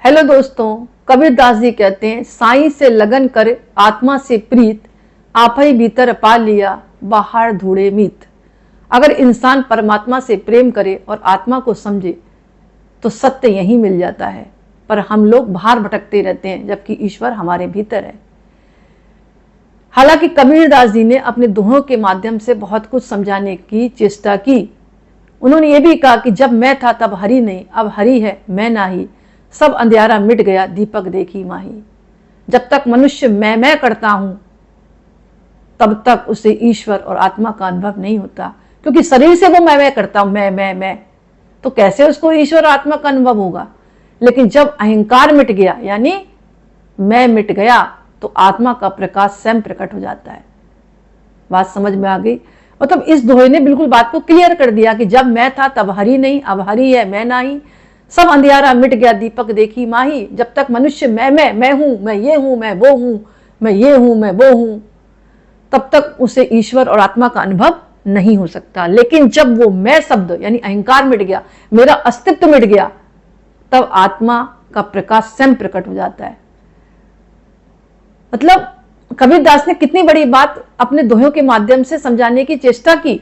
Hello दोस्तों, कबीरदास जी कहते हैं साईं से लगन कर आत्मा से प्रीत, आप ही भीतर पा लिया बाहर धूड़े मीत। अगर इंसान परमात्मा से प्रेम करे और आत्मा को समझे तो सत्य यहीं मिल जाता है, पर हम लोग बाहर भटकते रहते हैं जबकि ईश्वर हमारे भीतर है। हालांकि कबीरदास जी ने अपने दोहों के माध्यम से बहुत कुछ समझाने की चेष्टा की। उन्होंने ये भी कहा कि जब मैं था तब हरि नहीं, अब हरि है मैं नाही, सब अंधियारा मिट गया दीपक देखी माही। जब तक मनुष्य मैं करता हूं तब तक उसे ईश्वर और आत्मा का अनुभव नहीं होता, क्योंकि शरीर से वो मैं करता हूं, मैं तो कैसे उसको ईश्वर आत्मा का अनुभव होगा। लेकिन जब अहंकार मिट गया यानी मैं मिट गया तो आत्मा का प्रकाश स्वयं प्रकट हो जाता है। बात समझ में आ गई? मतलब इस दोहे ने बिल्कुल बात को क्लियर कर दिया कि जब मैं था तब हरि नहीं, अब हरि है मैं नाही, सब अंधियारा मिट गया दीपक देखी माही। जब तक मनुष्य मैं हूं, मैं ये हूं, मैं वो हूं, मैं ये हूं, मैं वो हूं, तब तक उसे ईश्वर और आत्मा का अनुभव नहीं हो सकता। लेकिन जब वो मैं शब्द यानी अहंकार मिट गया, मेरा अस्तित्व मिट गया, तब आत्मा का प्रकाश स्वयं प्रकट हो जाता है। मतलब कबीरदास ने कितनी बड़ी बात अपने दोहों के माध्यम से समझाने की चेष्टा की।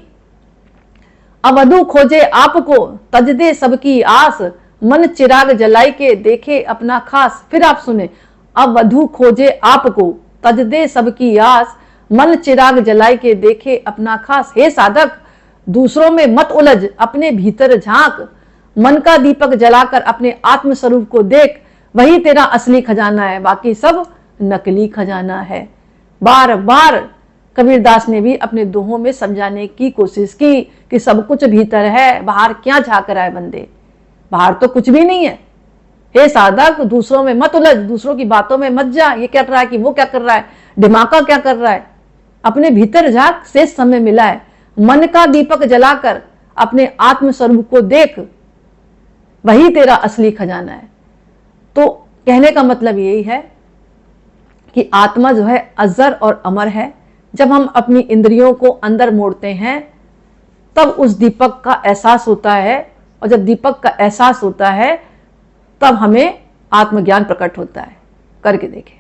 अवधू खोजे आपको तज दे सबकी आस, मन चिराग जलाई के देखे अपना खास। फिर आप सुने, अवधू खोजे आपको तज दे सबकी आस, मन चिराग जलाई के देखे अपना खास। हे साधक, दूसरों में मत उलझ, अपने भीतर झांक, मन का दीपक जलाकर अपने आत्म स्वरूप को देख, वही तेरा असली खजाना है, बाकी सब नकली खजाना है। बार बार कबीरदास ने भी अपने दोहों में समझाने की कोशिश की कि सब कुछ भीतर है, बाहर क्या झांक रहा है बंदे, बाहर तो कुछ भी नहीं है। हे साधक, दूसरों में मत उलझ, दूसरों की बातों में मत जा, ये क्या कर रहा है कि वो क्या कर रहा है, दिमागा क्या कर रहा है, अपने भीतर झांक, शेष समय मिला है, मन का दीपक जलाकर अपने आत्म स्वरूप को देख, वही तेरा असली खजाना है। तो कहने का मतलब यही है कि आत्मा जो है अजर और अमर है। जब हम अपनी इंद्रियों को अंदर मोड़ते हैं तब उस दीपक का एहसास होता है, और जब दीपक का एहसास होता है तब हमें आत्मज्ञान प्रकट होता है। करके देखें।